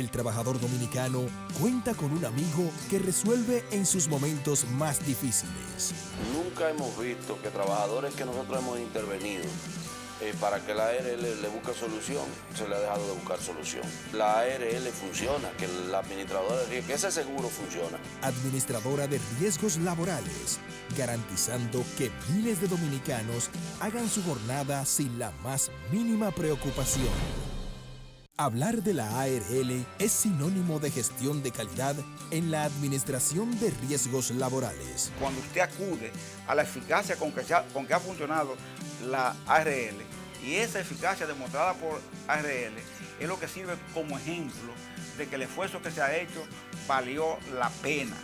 El trabajador dominicano cuenta con un amigo que resuelve en sus momentos más difíciles. Nunca hemos visto que trabajadores que nosotros hemos intervenido para que la ARL le busque solución, se le ha dejado de buscar solución. La ARL funciona, que la administradora de riesgos, que ese seguro funciona. Administradora de riesgos laborales, garantizando que miles de dominicanos hagan su jornada sin la más mínima preocupación. Hablar de la ARL es sinónimo de gestión de calidad en la administración de riesgos laborales. Cuando usted acude a la eficacia con que ha funcionado la ARL, y esa eficacia demostrada por ARL es lo que sirve como ejemplo de que el esfuerzo que se ha hecho valió la pena.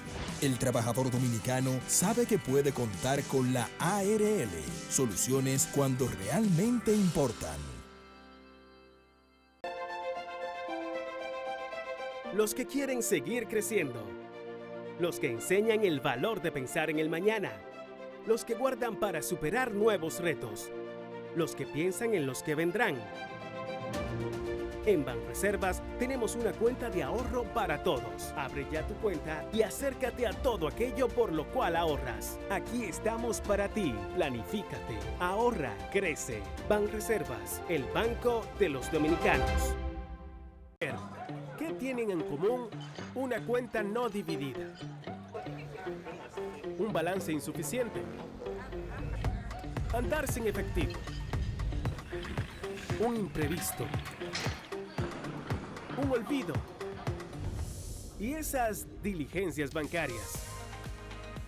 El trabajador dominicano sabe que puede contar con la ARL, soluciones cuando realmente importan. Los que quieren seguir creciendo, los que enseñan el valor de pensar en el mañana, los que guardan para superar nuevos retos, los que piensan en los que vendrán. En Banreservas tenemos una cuenta de ahorro para todos. Abre ya tu cuenta y acércate a todo aquello por lo cual ahorras. Aquí estamos para ti. Planifícate, ahorra, crece. Banreservas, el banco de los dominicanos. ¿Qué tienen en común una cuenta no dividida? Un balance insuficiente. Andar sin efectivo. Un imprevisto. Un olvido. Y esas diligencias bancarias.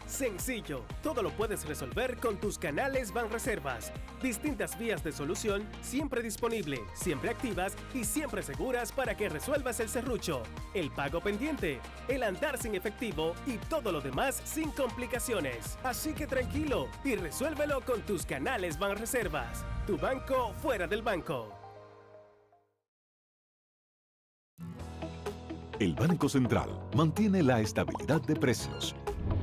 Sencillo, todo lo puedes resolver con tus canales Banreservas. Distintas vías de solución, siempre disponible, siempre activas y siempre seguras para que resuelvas el serrucho, el pago pendiente, el andar sin efectivo y todo lo demás sin complicaciones. Así que tranquilo y resuélvelo con tus canales Banreservas. Tu banco fuera del banco. El Banco Central mantiene la estabilidad de precios.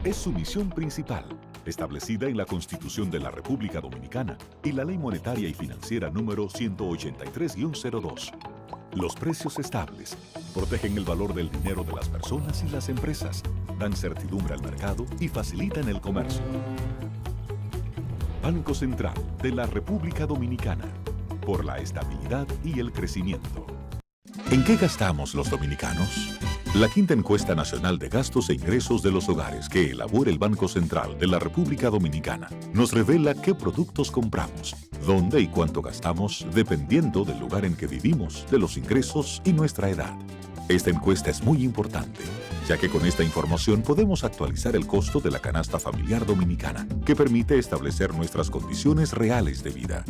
Es su misión principal, establecida en la Constitución de la República Dominicana y la Ley Monetaria y Financiera número 183-02. Los precios estables protegen el valor del dinero de las personas y las empresas, dan certidumbre al mercado y facilitan el comercio. Banco Central de la República Dominicana, por la estabilidad y el crecimiento. ¿En qué gastamos los dominicanos? La quinta encuesta nacional de gastos e ingresos de los hogares que elabora el Banco Central de la República Dominicana nos revela qué productos compramos, dónde y cuánto gastamos dependiendo del lugar en que vivimos, de los ingresos y nuestra edad. Esta encuesta es muy importante, ya que con esta información podemos actualizar el costo de la canasta familiar dominicana, que permite establecer nuestras condiciones reales de vida.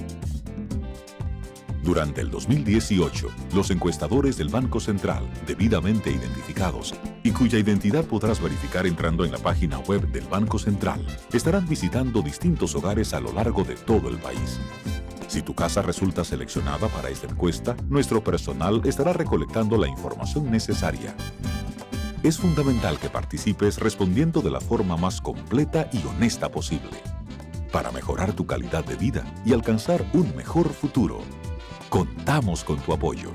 Durante el 2018, los encuestadores del Banco Central, debidamente identificados y cuya identidad podrás verificar entrando en la página web del Banco Central, estarán visitando distintos hogares a lo largo de todo el país. Si tu casa resulta seleccionada para esta encuesta, nuestro personal estará recolectando la información necesaria. Es fundamental que participes respondiendo de la forma más completa y honesta posible, para mejorar tu calidad de vida y alcanzar un mejor futuro. Contamos con tu apoyo.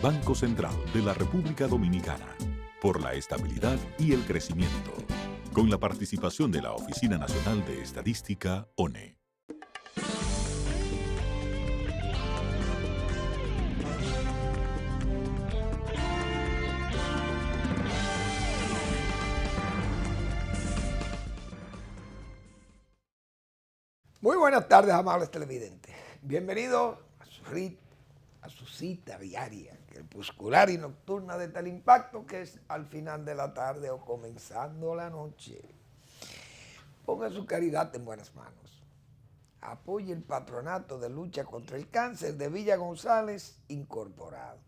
Banco Central de la República Dominicana, por la estabilidad y el crecimiento, con la participación de la Oficina Nacional de Estadística, ONE. Muy buenas tardes, amables televidentes. Bienvenidos a su cita diaria, crepuscular y nocturna de tal impacto que es al final de la tarde o comenzando la noche. Ponga su caridad en buenas manos. Apoye el Patronato de Lucha contra el Cáncer de Villa González Incorporado.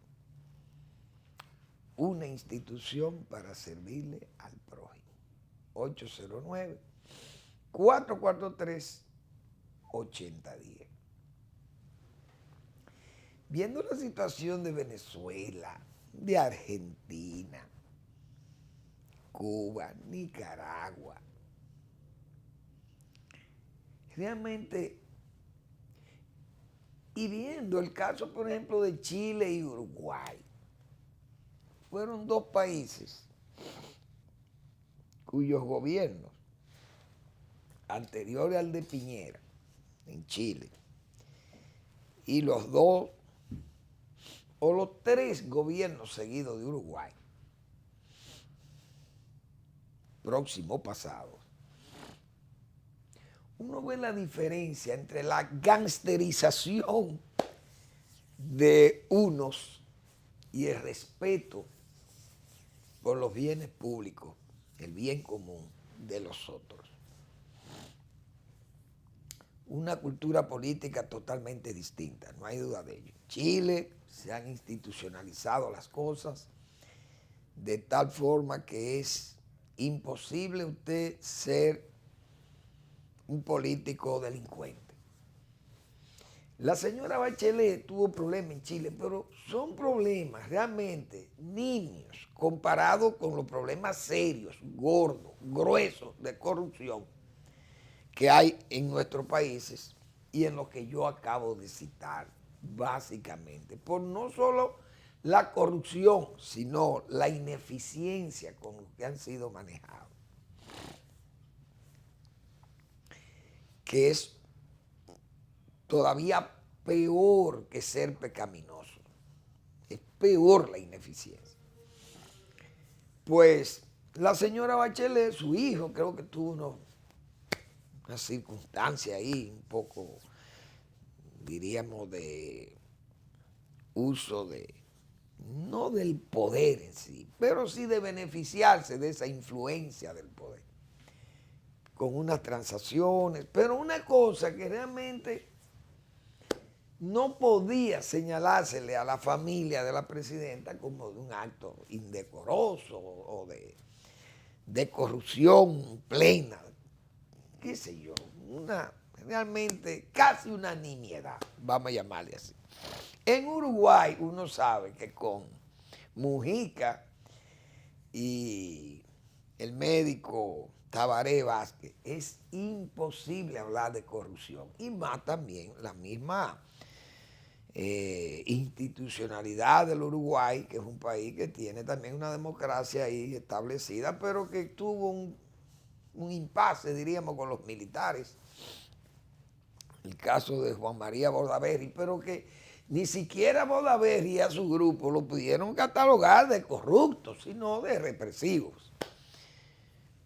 Una institución para servirle al prójimo. 809-443-8010. Viendo la situación de Venezuela, de Argentina, Cuba, Nicaragua, realmente, y viendo el caso, por ejemplo, de Chile y Uruguay, fueron dos países cuyos gobiernos anteriores al de Piñera, en Chile, y los dos o los tres gobiernos seguidos de Uruguay, próximo pasado, uno ve la diferencia entre la gangsterización de unos y el respeto por los bienes públicos, el bien común de los otros. Una cultura política totalmente distinta, no hay duda de ello. En Chile se han institucionalizado las cosas de tal forma que es imposible usted ser un político delincuente. La señora Bachelet tuvo problemas en Chile, pero son problemas realmente niños comparados con los problemas serios, gordos, gruesos de corrupción que hay en nuestros países y en los que yo acabo de citar, básicamente, por no solo la corrupción, sino la ineficiencia con lo que han sido manejados, que es todavía peor que ser pecaminoso, es peor la ineficiencia. Pues la señora Bachelet, su hijo, creo que tuvo una circunstancia ahí un poco, diríamos, de uso de, no del poder en sí, pero sí de beneficiarse de esa influencia del poder, con unas transacciones, pero una cosa que realmente no podía señalársele a la familia de la presidenta como de un acto indecoroso o de corrupción plena, qué sé yo, realmente casi una nimiedad, vamos a llamarle así. En Uruguay uno sabe que con Mujica y el médico Tabaré Vázquez es imposible hablar de corrupción, y más también la misma institucionalidad del Uruguay, que es un país que tiene también una democracia ahí establecida, pero que tuvo un impasse, diríamos, con los militares, el caso de Juan María Bordaberry, pero que ni siquiera Bordaberry y a su grupo lo pudieron catalogar de corruptos, sino de represivos.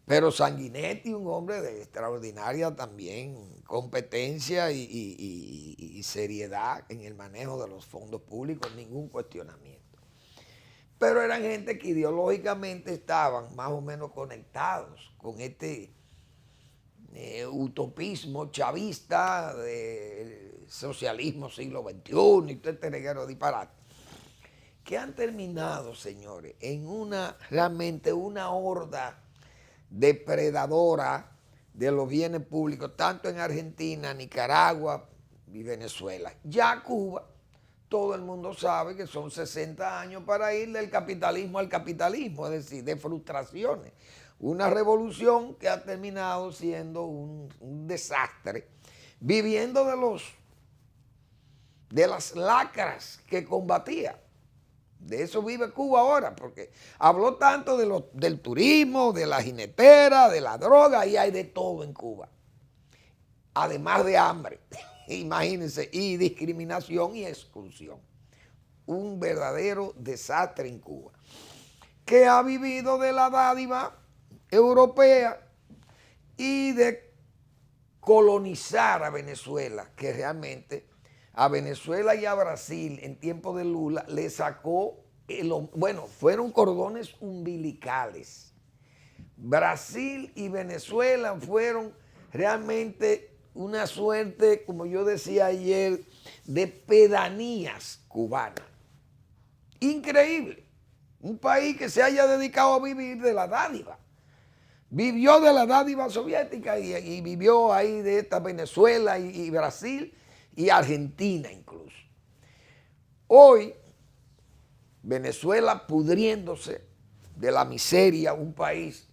Pero Sanguinetti, un hombre de extraordinaria también competencia y seriedad en el manejo de los fondos públicos, ningún cuestionamiento. Pero eran gente que ideológicamente estaban más o menos conectados con este utopismo chavista del socialismo siglo XXI y todo este reguero disparate, que han terminado, señores, en realmente una horda depredadora de los bienes públicos, tanto en Argentina, Nicaragua y Venezuela. Ya Cuba, todo el mundo sabe que son 60 años para ir del capitalismo al capitalismo, es decir, de frustraciones. Una revolución que ha terminado siendo un desastre, viviendo de las lacras que combatía. De eso vive Cuba ahora, porque habló tanto del turismo, de la jinetera, de la droga, y hay de todo en Cuba. Además de hambre, imagínense, y discriminación y exclusión. Un verdadero desastre en Cuba, que ha vivido de la dádiva europea y de colonizar a Venezuela, que realmente a Venezuela y a Brasil en tiempo de Lula le sacó, fueron cordones umbilicales. Brasil y Venezuela fueron realmente una suerte, como yo decía ayer, de pedanías cubanas. Increíble. Un país que se haya dedicado a vivir de la dádiva. Vivió de la dádiva soviética y vivió ahí de esta Venezuela y Brasil y Argentina incluso. Hoy, Venezuela pudriéndose de la miseria, un país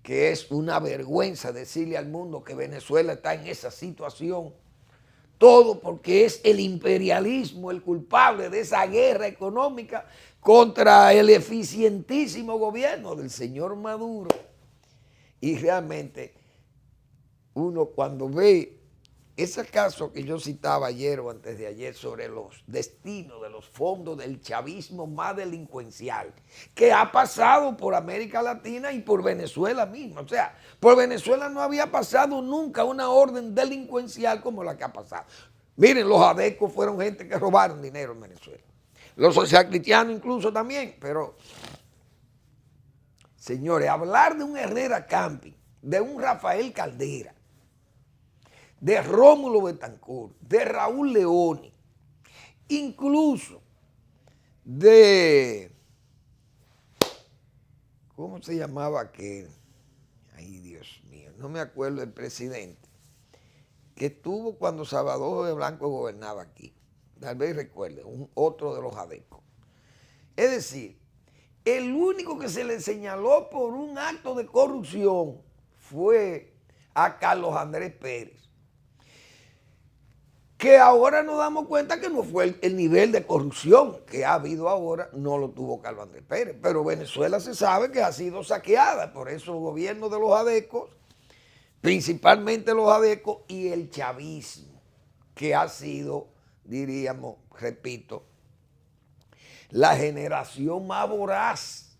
que es una vergüenza decirle al mundo que Venezuela está en esa situación, todo porque es el imperialismo el culpable de esa guerra económica contra el eficientísimo gobierno del señor Maduro. Y realmente uno cuando ve ese caso que yo citaba ayer o antes de ayer sobre los destinos de los fondos del chavismo más delincuencial, que ha pasado por América Latina y por Venezuela misma. O sea, por Venezuela no había pasado nunca una orden delincuencial como la que ha pasado. Miren, los adecos fueron gente que robaron dinero en Venezuela. Los socialcristianos incluso también, pero señores, hablar de un Herrera Camping, de un Rafael Caldera, de Rómulo Betancourt, de Raúl Leoni, incluso de, ¿cómo se llamaba aquel? Ay, Dios mío, no me acuerdo el presidente, que estuvo cuando Salvador de Blanco gobernaba aquí. Tal vez recuerden, otro de los adecos. Es decir, el único que se le señaló por un acto de corrupción fue a Carlos Andrés Pérez, que ahora nos damos cuenta que no fue el nivel de corrupción que ha habido ahora, no lo tuvo Carlos Andrés Pérez, pero Venezuela se sabe que ha sido saqueada por esos gobiernos de los adecos, principalmente los adecos y el chavismo, que ha sido, diríamos, repito, la generación más voraz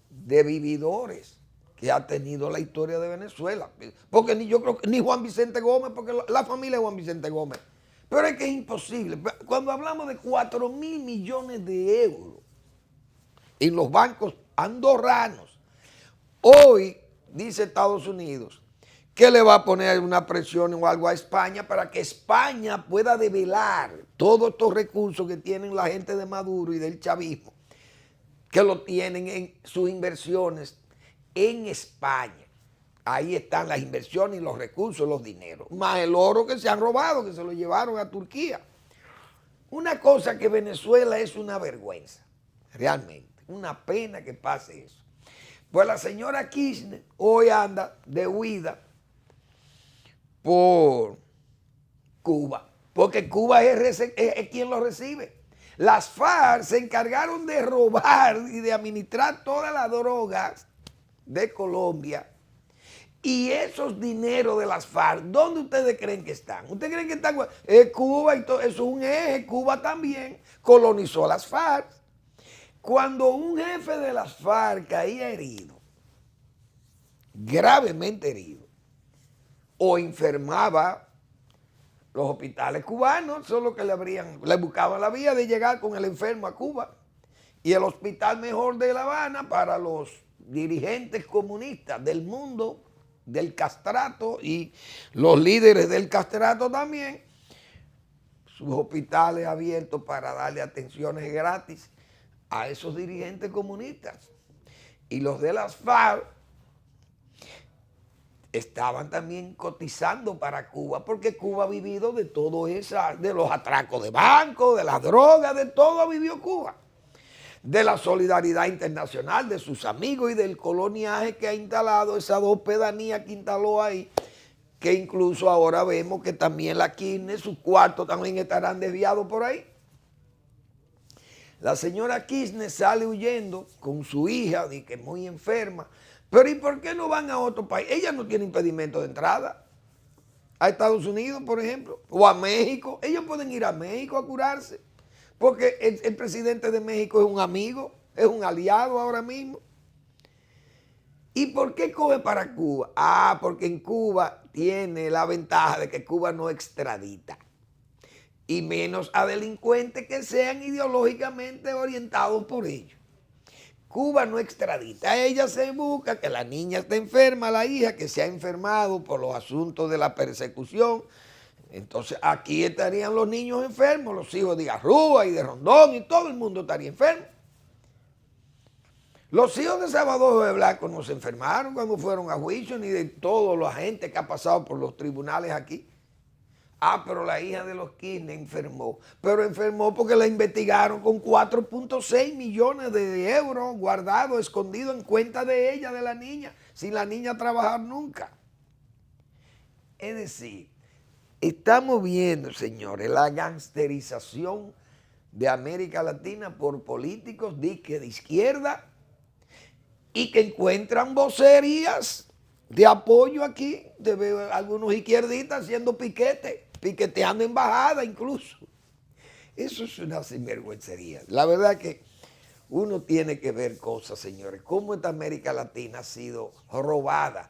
de vividores que ha tenido la historia de Venezuela. Porque yo creo que ni Juan Vicente Gómez, porque la familia de Juan Vicente Gómez. Pero es que es imposible. Cuando hablamos de 4.000 millones de euros en los bancos andorranos, hoy dice Estados Unidos que le va a poner una presión o algo a España para que España pueda develar todos estos recursos que tienen la gente de Maduro y del chavismo, que lo tienen en sus inversiones en España. Ahí están las inversiones y los recursos, los dineros, más el oro que se han robado, que se lo llevaron a Turquía. Una cosa que Venezuela es una vergüenza, realmente, una pena que pase eso. Pues la señora Kirchner hoy anda de huida por Cuba, porque Cuba es quien lo recibe. Las FARC se encargaron de robar y de administrar todas las drogas de Colombia, y esos dineros de las FARC, ¿dónde ustedes creen que están? ¿Ustedes creen que están? Cuba y todo, eso es un eje. Cuba también colonizó las FARC. Cuando un jefe de las FARC caía herido, gravemente herido, o enfermaba, los hospitales cubanos son los que le buscaban la vía de llegar con el enfermo a Cuba, y el hospital mejor de La Habana para los dirigentes comunistas del mundo, del castrato, y los líderes del castrato también, sus hospitales abiertos para darle atenciones gratis a esos dirigentes comunistas. Y los de las FARC estaban también cotizando para Cuba, porque Cuba ha vivido de todo eso, de los atracos de bancos, de las drogas, de todo vivió Cuba. De la solidaridad internacional, de sus amigos y del coloniaje que ha instalado, esas dos pedanías que instaló ahí, que incluso ahora vemos que también la Kirchner, sus cuartos también estarán desviados por ahí. La señora Kirchner sale huyendo con su hija, que es muy enferma, pero ¿y por qué no van a otro país? Ella no tiene impedimento de entrada a Estados Unidos, por ejemplo, o a México. Ellos pueden ir a México a curarse, porque el presidente de México es un amigo, es un aliado ahora mismo. ¿Y por qué coge para Cuba? Porque en Cuba tiene la ventaja de que Cuba no extradita, y menos a delincuentes que sean ideológicamente orientados por ellos. Cuba no extradita. Ella se busca que la niña esté enferma, la hija que se ha enfermado por los asuntos de la persecución. Entonces aquí estarían los niños enfermos, los hijos de Garrúa y de Rondón, y todo el mundo estaría enfermo. Los hijos de Salvador de Blanco no se enfermaron cuando fueron a juicio, ni de toda la gente que ha pasado por los tribunales aquí. Pero la hija de los Kirchner enfermó. Pero enfermó porque la investigaron con 4.6 millones de euros guardados, escondidos en cuenta de ella, de la niña, sin la niña trabajar nunca. Es decir, estamos viendo, señores, la gangsterización de América Latina por políticos de izquierda y que encuentran vocerías de apoyo aquí, de algunos izquierdistas haciendo piqueteando embajada incluso. Eso es una sinvergüencería. La verdad que uno tiene que ver cosas, señores, cómo esta América Latina ha sido robada,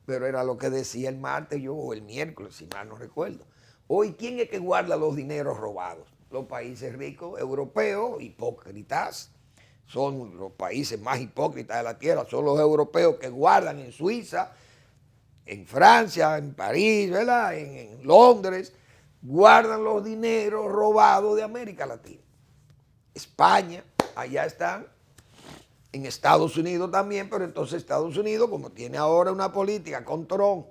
pero era lo que decía el martes yo o el miércoles, si mal no recuerdo. Hoy, ¿quién es que guarda los dineros robados? Los países ricos europeos, hipócritas. Son los países más hipócritas de la tierra, son los europeos que guardan en Suiza, en Francia, en París, ¿verdad? En Londres, guardan los dineros robados de América Latina. España, allá están, en Estados Unidos también, pero entonces Estados Unidos, como tiene ahora una política con Trump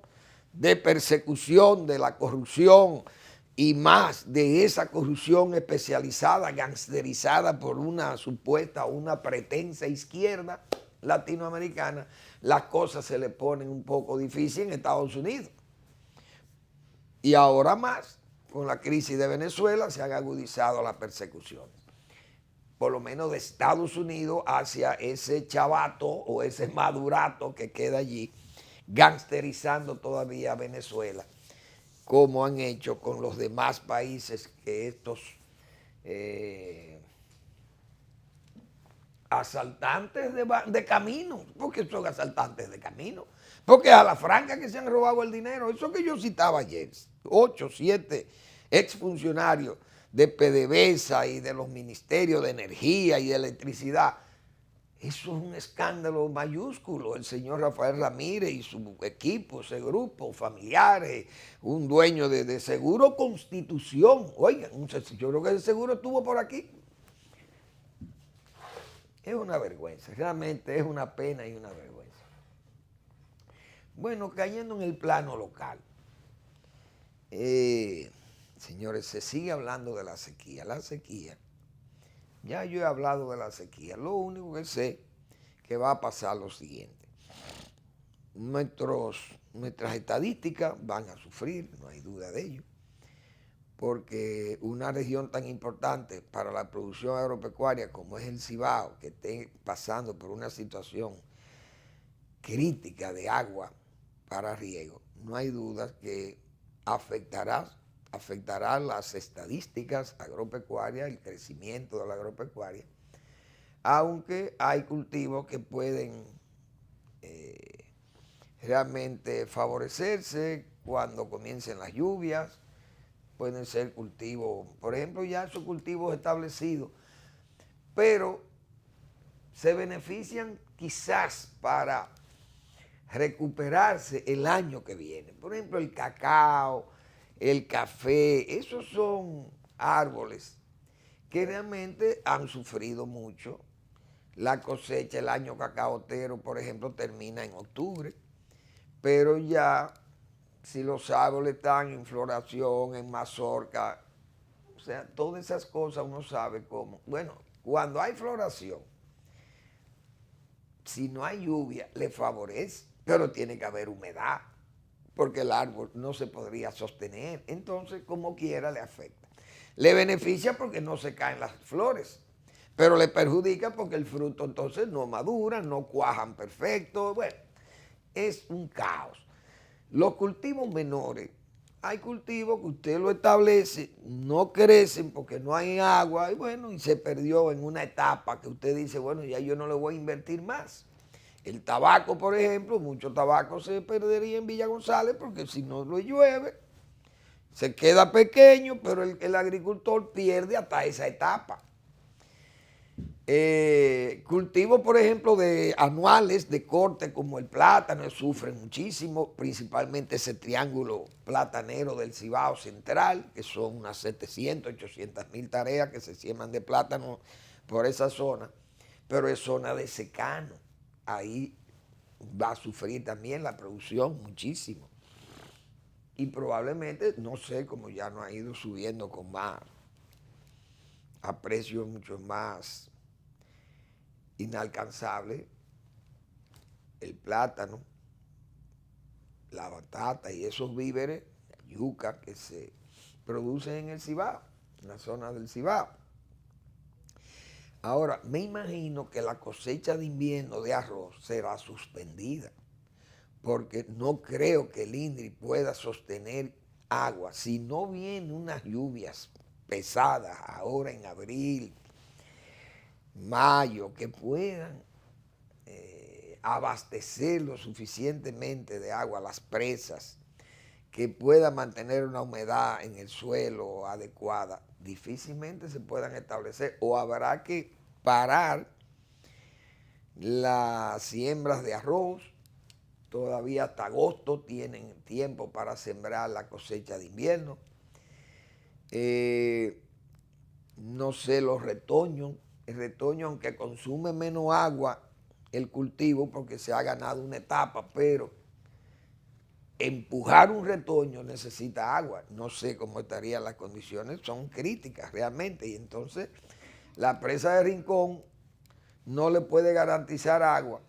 de persecución de la corrupción y más de esa corrupción especializada, gangsterizada por una supuesta, una pretensa izquierda latinoamericana, las cosas se le ponen un poco difíciles en Estados Unidos. Y ahora más, con la crisis de Venezuela, se han agudizado las persecuciones. Por lo menos de Estados Unidos hacia ese chavato o ese madurato que queda allí, gangsterizando todavía a Venezuela, como han hecho con los demás países que estos asaltantes de camino, porque son asaltantes de camino, porque a la franca que se han robado el dinero, eso que yo citaba ayer, 8, 7 exfuncionarios de PDVSA y de los ministerios de energía y de electricidad, eso es un escándalo mayúsculo. El señor Rafael Ramírez y su equipo, ese grupo, familiares, un dueño de Seguro Constitución. Oigan, yo creo que el seguro estuvo por aquí. Es una vergüenza, realmente es una pena y una vergüenza. Bueno, cayendo en el plano local, señores, se sigue hablando de la sequía. La sequía, ya yo he hablado de la sequía. Lo único que sé que va a pasar lo siguiente. Nuestras estadísticas van a sufrir, no hay duda de ello, porque una región tan importante para la producción agropecuaria como es el Cibao, que esté pasando por una situación crítica de agua para riego, no hay duda que afectará las estadísticas agropecuarias, el crecimiento de la agropecuaria, aunque hay cultivos que pueden realmente favorecerse cuando comiencen las lluvias. Pueden ser cultivos, por ejemplo, ya esos cultivos establecidos, pero se benefician quizás para recuperarse el año que viene. Por ejemplo, el cacao, el café, esos son árboles que realmente han sufrido mucho. La cosecha, el año cacaotero, por ejemplo, termina en octubre, pero ya si los árboles están en floración, en mazorca, o sea, todas esas cosas uno sabe cómo. Bueno, cuando hay floración, si no hay lluvia, le favorece, pero tiene que haber humedad, porque el árbol no se podría sostener. Entonces, como quiera, le afecta. Le beneficia porque no se caen las flores, pero le perjudica porque el fruto entonces no madura, no cuajan perfecto. Bueno, es un caos. Los cultivos menores, hay cultivos que usted lo establece, no crecen porque no hay agua, y bueno, y se perdió en una etapa que usted dice, bueno, ya yo no le voy a invertir más. El tabaco, por ejemplo, mucho tabaco se perdería en Villa González porque si no lo llueve, se queda pequeño, pero el agricultor pierde hasta esa etapa. Cultivos, por ejemplo, de anuales de corte como el plátano sufren muchísimo, principalmente ese triángulo platanero del Cibao Central, que son unas 700, 800 mil tareas que se siembran de plátano por esa zona, pero es zona de secano. Ahí va a sufrir también la producción muchísimo. Y probablemente, no sé, como ya no ha ido subiendo con más, a precios mucho más inalcanzables, el plátano, la batata y esos víveres, la yuca que se producen en el Cibao, en la zona del Cibao. Ahora, me imagino que la cosecha de invierno de arroz será suspendida, porque no creo que el INDRI pueda sostener agua si no vienen unas lluvias pesadas ahora en abril, mayo, que puedan abastecer lo suficientemente de agua a las presas, que pueda mantener una humedad en el suelo adecuada, difícilmente se puedan establecer, o habrá que parar las siembras de arroz. Todavía hasta agosto tienen tiempo para sembrar la cosecha de invierno. No sé, los retoños, el retoño, aunque consume menos agua el cultivo porque se ha ganado una etapa, pero empujar un retoño necesita agua. No sé cómo estarían las condiciones, son críticas realmente. Y entonces la presa de Rincón no le puede garantizar agua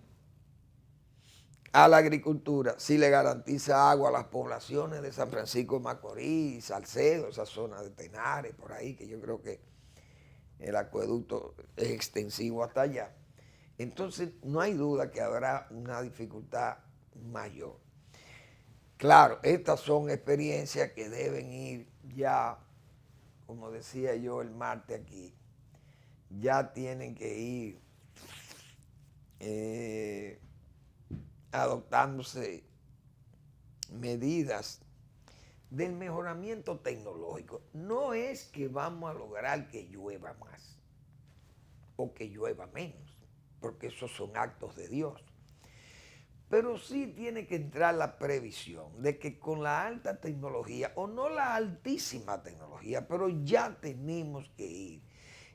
a la agricultura si le garantiza agua a las poblaciones de San Francisco de Macorís, Salcedo, esa zona de Tenares, por ahí, que yo creo que el acueducto es extensivo hasta allá. Entonces no hay duda que habrá una dificultad mayor. Claro, estas son experiencias que deben ir ya, como decía yo el martes aquí, ya tienen que ir adoptándose medidas del mejoramiento tecnológico. No es que vamos a lograr que llueva más o que llueva menos, porque esos son actos de Dios. Pero sí tiene que entrar la previsión de que con la alta tecnología, o no la altísima tecnología, pero ya tenemos que ir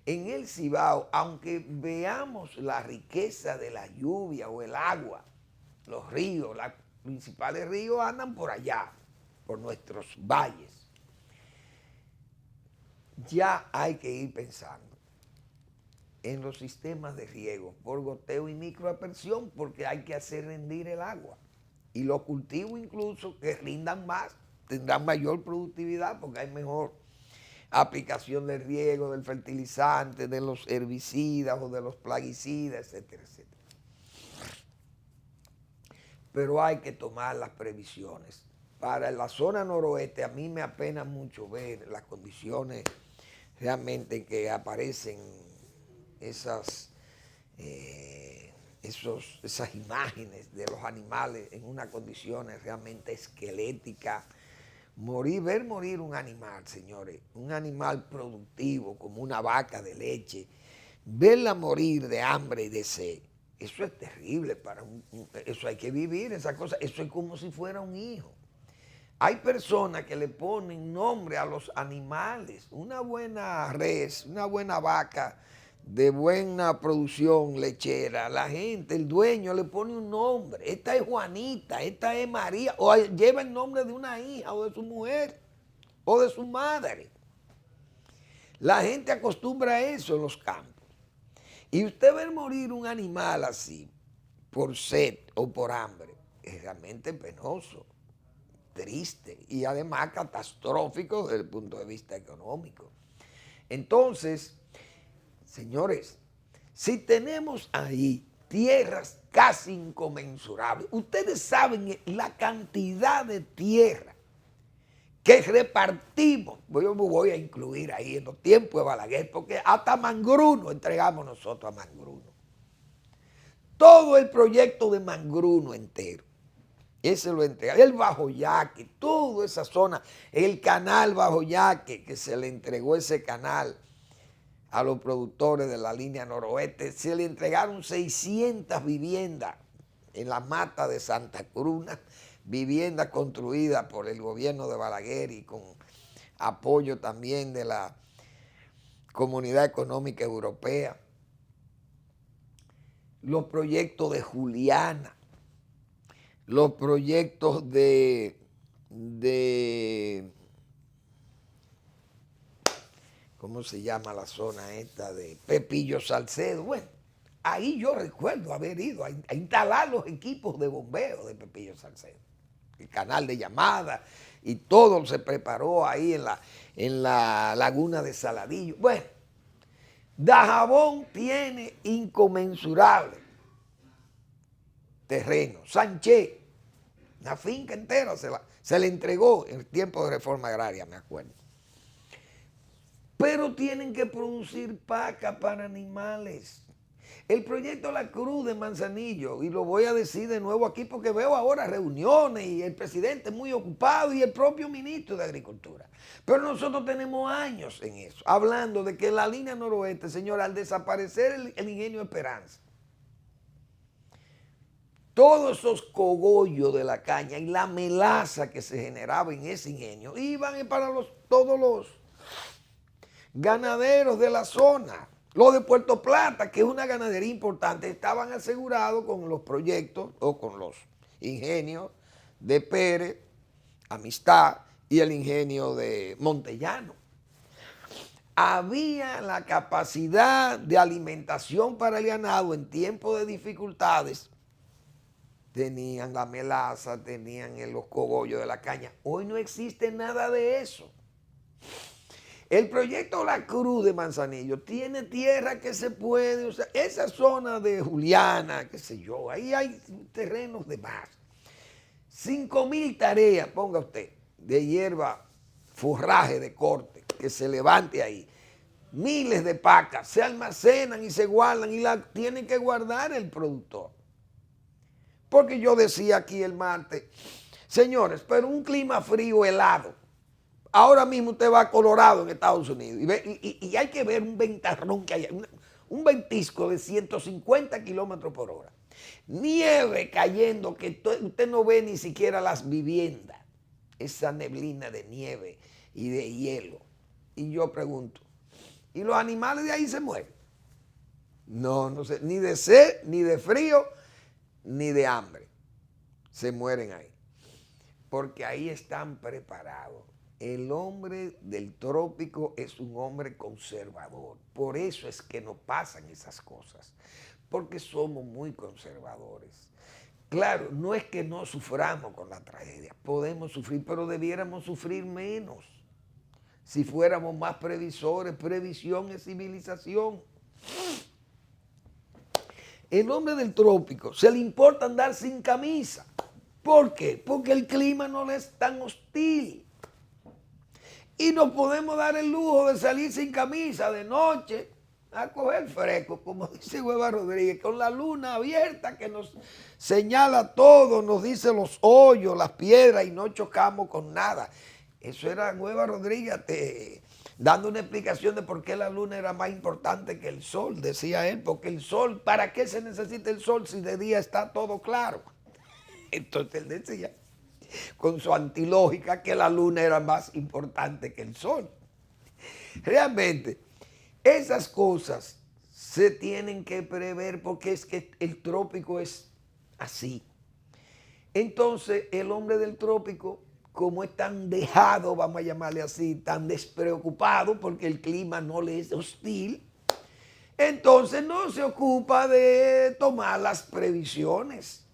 en el Cibao, aunque veamos la riqueza de la lluvia o el agua, los ríos, los principales ríos andan por allá, por nuestros valles. Ya hay que ir pensando en los sistemas de riego por goteo y microaspersión, porque hay que hacer rendir el agua. Y los cultivos incluso que rindan más, tendrán mayor productividad porque hay mejor aplicación del riego, del fertilizante, de los herbicidas o de los plaguicidas, etcétera, etcétera. Pero hay que tomar las previsiones. Para la zona noroeste a mí me apena mucho ver las condiciones realmente en que aparecen esas imágenes de los animales en unas condiciones realmente esqueléticas. Ver morir un animal, señores, un animal productivo como una vaca de leche, verla morir de hambre y de sed, eso es terrible, eso hay que vivir, esa cosa, eso es como si fuera un hijo. Hay personas que le ponen nombre a los animales, una buena res, una buena vaca de buena producción lechera, la gente, el dueño le pone un nombre, esta es Juanita, esta es María, o lleva el nombre de una hija o de su mujer o de su madre. La gente acostumbra a eso en los campos. Y usted ver morir un animal así, por sed o por hambre, es realmente penoso, triste y además catastrófico desde el punto de vista económico. Entonces, señores, si tenemos ahí tierras casi inconmensurables, ustedes saben la cantidad de tierra que repartimos, yo me voy a incluir ahí en los tiempos de Balaguer, porque hasta Mangruno entregamos nosotros a Mangruno. Todo el proyecto de Mangruno entero, ese lo entregamos, el Bajo Yaque, toda esa zona, el canal Bajo Yaque, que se le entregó ese canal a los productores de la línea noroeste, se le entregaron 600 viviendas en la mata de Santa Cruz, viviendas construidas por el gobierno de Balaguer y con apoyo también de la Comunidad Económica Europea. Los proyectos de Juliana, los proyectos de ¿cómo se llama la zona esta? De Pepillo Salcedo. Bueno, ahí yo recuerdo haber ido a instalar los equipos de bombeo de Pepillo Salcedo. El canal de llamada y todo se preparó ahí en la laguna de Saladillo. Bueno, Dajabón tiene inconmensurable terreno. Sánchez, una finca entera se le entregó en el tiempo de reforma agraria, me acuerdo. Pero tienen que producir paca para animales. El proyecto La Cruz de Manzanillo, y lo voy a decir de nuevo aquí porque veo ahora reuniones y el presidente muy ocupado y el propio ministro de Agricultura. Pero nosotros tenemos años en eso, hablando de que la línea noroeste, señor, al desaparecer el ingenio Esperanza, todos esos cogollos de la caña y la melaza que se generaba en ese ingenio iban para todos los ganaderos de la zona. Los de Puerto Plata, que es una ganadería importante, estaban asegurados con los proyectos o con los ingenios de Pérez, Amistad y el ingenio de Montellano. Había la capacidad de alimentación para el ganado en tiempos de dificultades. Tenían la melaza, tenían los cogollos de la caña. Hoy no existe nada de eso. El proyecto La Cruz de Manzanillo tiene tierra que se puede usar. Esa zona de Juliana, qué sé yo, ahí hay terrenos de más. 5,000 tareas, ponga usted, de hierba, forraje de corte, que se levante ahí. Miles de pacas se almacenan y se guardan y la tiene que guardar el productor. Porque yo decía aquí el martes, señores, pero un clima frío, helado. Ahora mismo usted va a Colorado en Estados Unidos y hay que ver un ventarrón que hay, un ventisco de 150 kilómetros por hora. Nieve cayendo que usted no ve ni siquiera las viviendas. Esa neblina de nieve y de hielo. Y yo pregunto, ¿y los animales de ahí se mueren? No sé, ni de sed, ni de frío, ni de hambre. Se mueren ahí. Porque ahí están preparados. El hombre del trópico es un hombre conservador. Por eso es que no pasan esas cosas. Porque somos muy conservadores. Claro, no es que no suframos con la tragedia. Podemos sufrir, pero debiéramos sufrir menos. Si fuéramos más previsores, previsión es civilización. El hombre del trópico se le importa andar sin camisa. ¿Por qué? Porque el clima no le es tan hostil. Y nos podemos dar el lujo de salir sin camisa de noche a coger fresco, como dice Hueva Rodríguez, con la luna abierta que nos señala todo, nos dice los hoyos, las piedras y no chocamos con nada. Eso era Hueva Rodríguez dando una explicación de por qué la luna era más importante que el sol, decía él, porque el sol, ¿para qué se necesita el sol si de día está todo claro? Entonces él decía, con su antilógica, que la luna era más importante que el sol. Realmente, esas cosas se tienen que prever porque es que el trópico es así. Entonces, el hombre del trópico, como es tan dejado, vamos a llamarle así, tan despreocupado porque el clima no le es hostil, entonces no se ocupa de tomar las previsiones.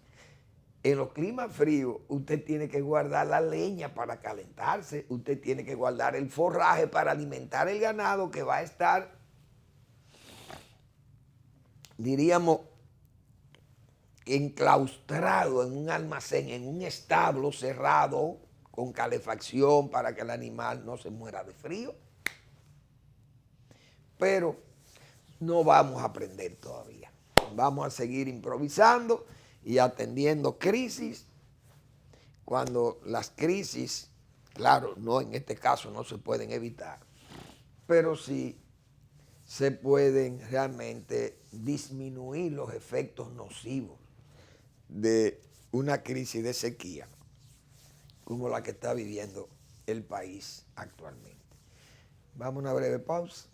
En los climas fríos, usted tiene que guardar la leña para calentarse, usted tiene que guardar el forraje para alimentar el ganado que va a estar, diríamos, enclaustrado en un almacén, en un establo cerrado, con calefacción para que el animal no se muera de frío. Pero no vamos a aprender todavía. Vamos a seguir improvisando y atendiendo crisis, cuando las crisis, claro, no en este caso no se pueden evitar, pero sí se pueden realmente disminuir los efectos nocivos de una crisis de sequía como la que está viviendo el país actualmente. Vamos a una breve pausa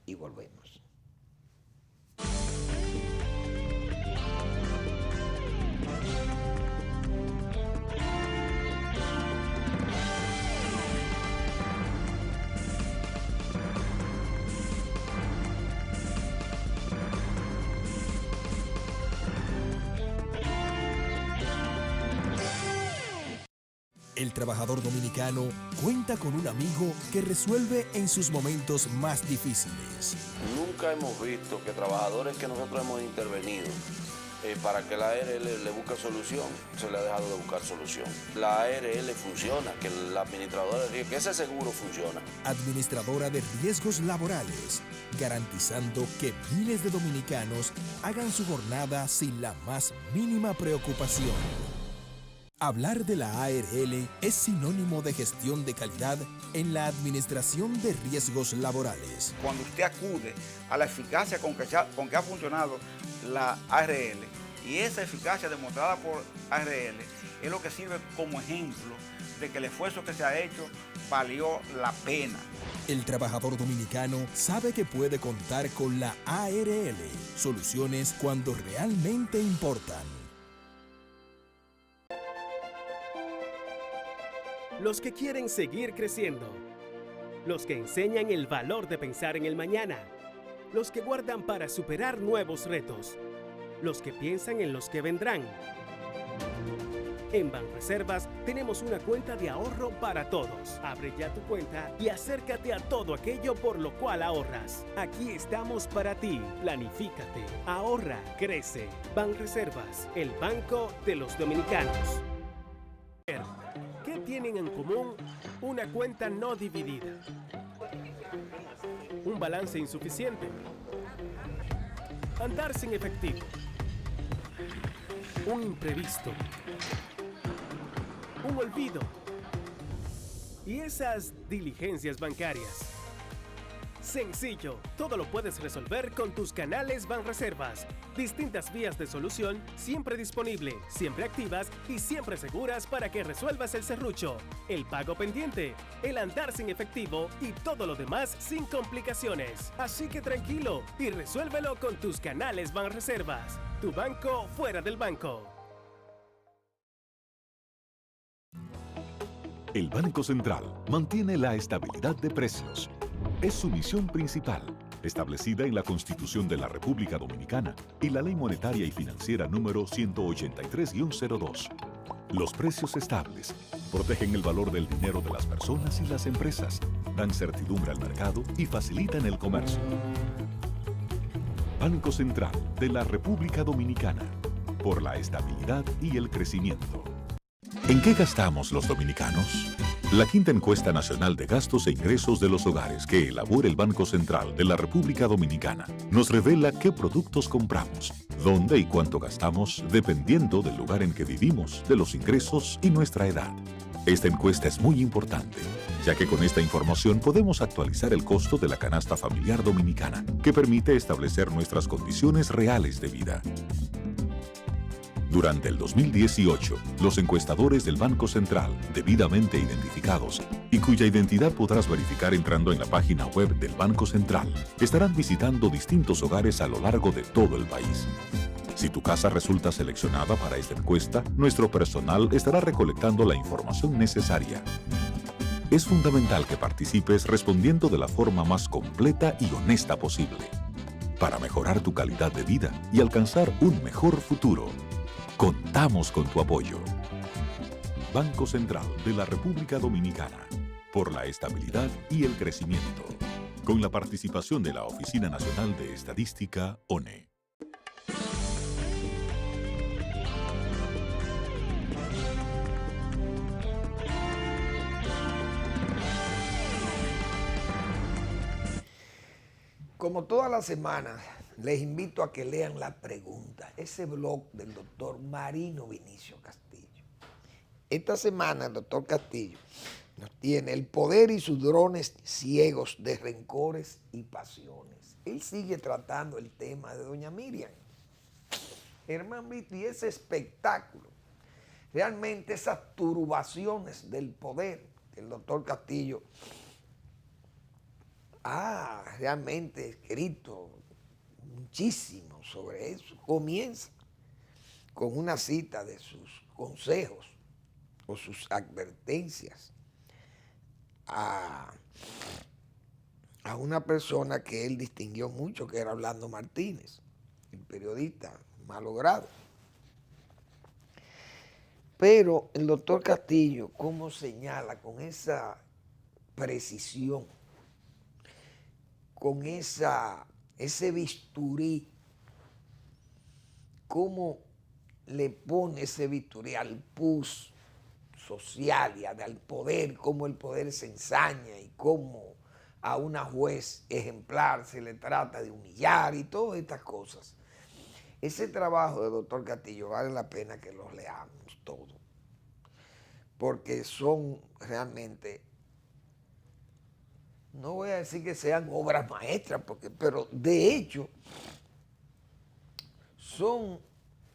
y volvemos. El trabajador dominicano cuenta con un amigo que resuelve en sus momentos más difíciles. Nunca hemos visto que trabajadores que nosotros hemos intervenido para que la ARL le busque solución, se le ha dejado de buscar solución. La ARL funciona, que la administradora de riesgos, que ese seguro funciona. Administradora de riesgos laborales, garantizando que miles de dominicanos hagan su jornada sin la más mínima preocupación. Hablar de la ARL es sinónimo de gestión de calidad en la administración de riesgos laborales. Cuando usted acude a la eficacia con que ha funcionado la ARL, y esa eficacia demostrada por ARL es lo que sirve como ejemplo de que el esfuerzo que se ha hecho valió la pena. El trabajador dominicano sabe que puede contar con la ARL, soluciones cuando realmente importan. Los que quieren seguir creciendo. Los que enseñan el valor de pensar en el mañana. Los que guardan para superar nuevos retos. Los que piensan en los que vendrán. En Banreservas tenemos una cuenta de ahorro para todos. Abre ya tu cuenta y acércate a todo aquello por lo cual ahorras. Aquí estamos para ti. Planifícate, ahorra, crece. Banreservas, el banco de los dominicanos. ¿Qué tienen en común una cuenta no dividida? Un balance insuficiente. Andar sin efectivo. Un imprevisto. Un olvido. Y esas diligencias bancarias. Sencillo, todo lo puedes resolver con tus canales Banreservas. Distintas vías de solución, siempre disponible, siempre activas y siempre seguras para que resuelvas el serrucho, el pago pendiente, el andar sin efectivo y todo lo demás sin complicaciones. Así que tranquilo y resuélvelo con tus canales Banreservas. Tu banco fuera del banco. El Banco Central mantiene la estabilidad de precios. Es su misión principal, establecida en la Constitución de la República Dominicana y la Ley Monetaria y Financiera número 183-02. Los precios estables protegen el valor del dinero de las personas y las empresas, dan certidumbre al mercado y facilitan el comercio. Banco Central de la República Dominicana, por la estabilidad y el crecimiento. ¿En qué gastamos los dominicanos? La quinta encuesta nacional de gastos e ingresos de los hogares que elabora el Banco Central de la República Dominicana nos revela qué productos compramos, dónde y cuánto gastamos dependiendo del lugar en que vivimos, de los ingresos y nuestra edad. Esta encuesta es muy importante, ya que con esta información podemos actualizar el costo de la canasta familiar dominicana, que permite establecer nuestras condiciones reales de vida. Durante el 2018, los encuestadores del Banco Central, debidamente identificados y cuya identidad podrás verificar entrando en la página web del Banco Central, estarán visitando distintos hogares a lo largo de todo el país. Si tu casa resulta seleccionada para esta encuesta, nuestro personal estará recolectando la información necesaria. Es fundamental que participes respondiendo de la forma más completa y honesta posible, para mejorar tu calidad de vida y alcanzar un mejor futuro. Contamos con tu apoyo. Banco Central de la República Dominicana, por la estabilidad y el crecimiento. Con la participación de la Oficina Nacional de Estadística, ONE. Como todas las semanas, les invito a que lean La Pregunta, ese blog del doctor Marino Vinicio Castillo. Esta semana el doctor Castillo nos tiene el poder y sus drones ciegos de rencores y pasiones. Él sigue tratando el tema de doña Miriam. Hermano, y ese espectáculo, realmente esas turbaciones del poder que el doctor Castillo ha realmente escrito muchísimo sobre eso. Comienza con una cita de sus consejos o sus advertencias a una persona que él distinguió mucho, que era Orlando Martínez, el periodista malogrado. Pero el doctor Castillo, ¿cómo señala con esa precisión, con ese bisturí, cómo le pone ese bisturí al pus social y al poder, cómo el poder se ensaña y cómo a una juez ejemplar se le trata de humillar y todas estas cosas? Ese trabajo de doctor Castillo vale la pena que los leamos todos, porque son realmente, no voy a decir que sean obras maestras, pero de hecho son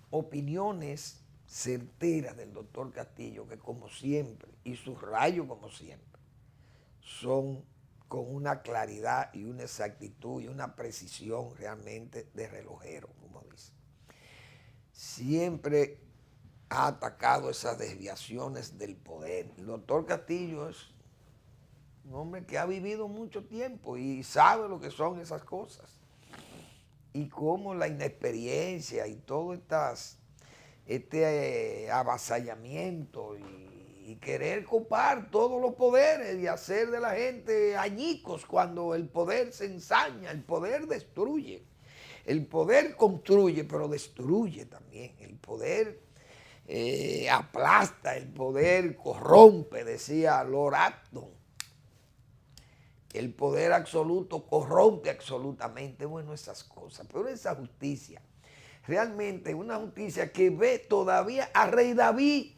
opiniones certeras del doctor Castillo que, como siempre, y subrayo como siempre, son con una claridad y una exactitud y una precisión realmente de relojero, como dice. Siempre ha atacado esas desviaciones del poder. El doctor Castillo es un hombre que ha vivido mucho tiempo y sabe lo que son esas cosas. Y cómo la inexperiencia y todo este avasallamiento y querer copar todos los poderes y hacer de la gente añicos cuando el poder se ensaña, el poder destruye. El poder construye, pero destruye también. El poder aplasta, el poder corrompe, decía Lord Acton. El poder absoluto corrompe absolutamente. Bueno, esas cosas. Pero esa justicia, realmente una justicia que ve todavía a Rey David.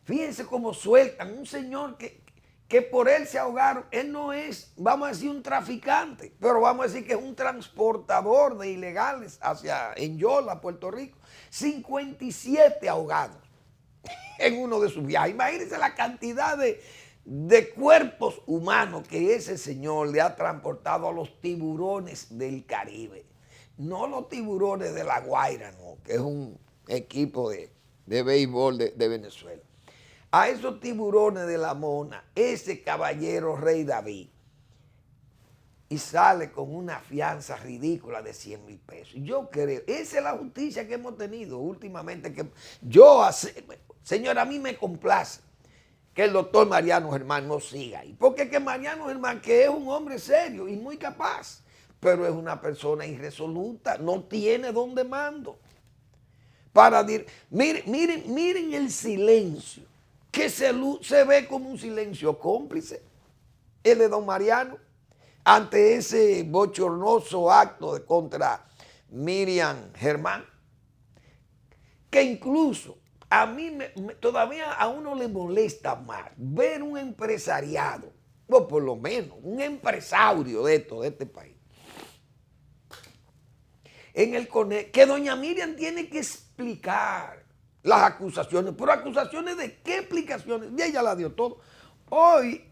Fíjense cómo sueltan un señor que por él se ahogaron. Él no es, vamos a decir, un traficante, pero vamos a decir que es un transportador de ilegales en Yola, Puerto Rico. 57 ahogados en uno de sus viajes. Imagínense la cantidad de cuerpos humanos que ese señor le ha transportado a los tiburones del Caribe. No los tiburones de La Guaira, no, que es un equipo de béisbol de Venezuela. A esos tiburones de la Mona, ese caballero Rey David, y sale con una fianza ridícula de 100,000 pesos. Yo creo, esa es la justicia que hemos tenido últimamente. Señora, a mí me complace que el doctor Mariano Germán no siga ahí, porque que Mariano Germán, que es un hombre serio y muy capaz, pero es una persona irresoluta, no tiene dónde mando. Miren el silencio, que se ve como un silencio cómplice, el de don Mariano, ante ese bochornoso acto contra Miriam Germán, que incluso a mí todavía a uno le molesta más ver un empresariado, o por lo menos un empresario de este país, en el CONE, que doña Miriam tiene que explicar las acusaciones. ¿Pero acusaciones de qué explicaciones? Y ella la dio todo. Hoy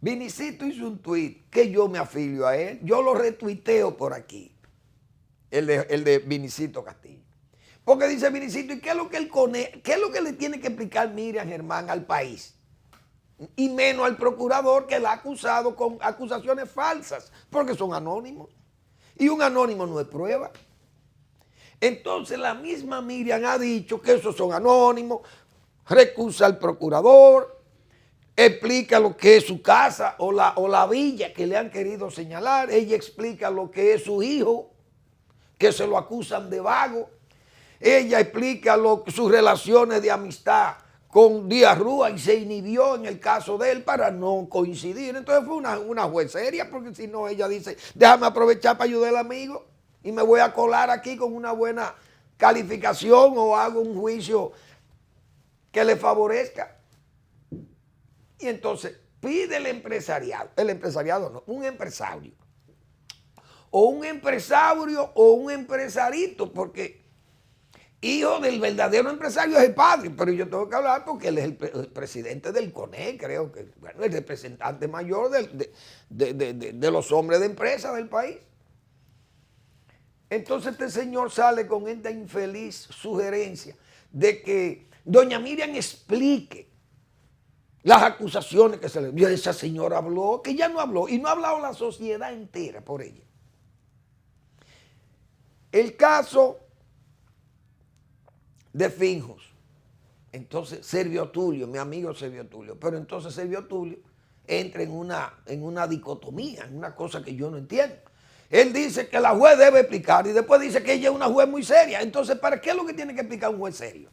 Vinicito hizo un tuit que yo me afilio a él. Yo lo retuiteo por aquí. El de Vinicito Castillo. Porque dice Vinicito, ¿y qué es lo que le tiene que explicar Miriam Germán al país? Y menos al procurador que la ha acusado con acusaciones falsas, porque son anónimos. Y un anónimo no es prueba. Entonces la misma Miriam ha dicho que esos son anónimos, recusa al procurador, explica lo que es su casa o la villa que le han querido señalar. Ella explica lo que es su hijo, que se lo acusan de vago. Ella explica sus relaciones de amistad con Díaz Rúa y se inhibió en el caso de él para no coincidir. Entonces fue una juez seria, porque si no ella dice, déjame aprovechar para ayudar al amigo y me voy a colar aquí con una buena calificación o hago un juicio que le favorezca. Y entonces pide el empresariado no, un empresario. O un empresario o un empresarito, porque hijo del verdadero empresario es el padre, pero yo tengo que hablar porque él es el presidente del CONE, creo que, bueno, el representante mayor de los hombres de empresa del país. Entonces este señor sale con esta infeliz sugerencia de que doña Miriam explique las acusaciones que se le dio. Esa señora habló, que ya no habló, y no ha hablado la sociedad entera por ella. El caso de Finjos. Entonces Servio Tulio, mi amigo Servio Tulio, pero entonces Servio Tulio entra en una dicotomía, en una cosa que yo no entiendo. Él dice que la juez debe explicar y después dice que ella es una juez muy seria. Entonces, ¿para qué es lo que tiene que explicar un juez serio?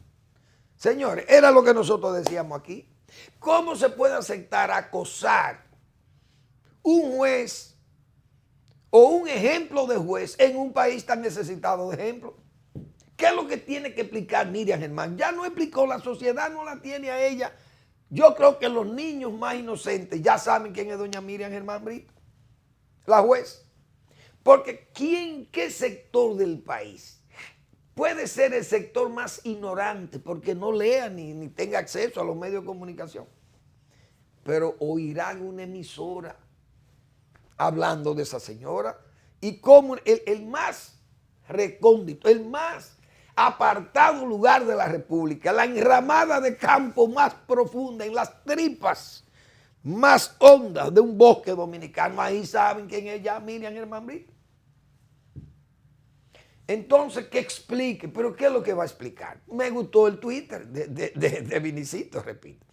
Señores, era lo que nosotros decíamos aquí. ¿Cómo se puede aceptar acosar un juez o un ejemplo de juez en un país tan necesitado de ejemplo? ¿Qué es lo que tiene que explicar Miriam Germán? Ya no explicó, la sociedad no la tiene a ella. Yo creo que los niños más inocentes ya saben quién es doña Miriam Germán Brito, la juez. Porque ¿qué sector del país puede ser el sector más ignorante porque no lea ni tenga acceso a los medios de comunicación? Pero oirán una emisora hablando de esa señora y como el más recóndito, el más apartado lugar de la República, la enramada de campo más profunda, en las tripas más hondas de un bosque dominicano, ahí saben quién es ya Miriam Germán Brito. Entonces, que explique, pero ¿qué es lo que va a explicar? Me gustó el Twitter de Vinicito, repito.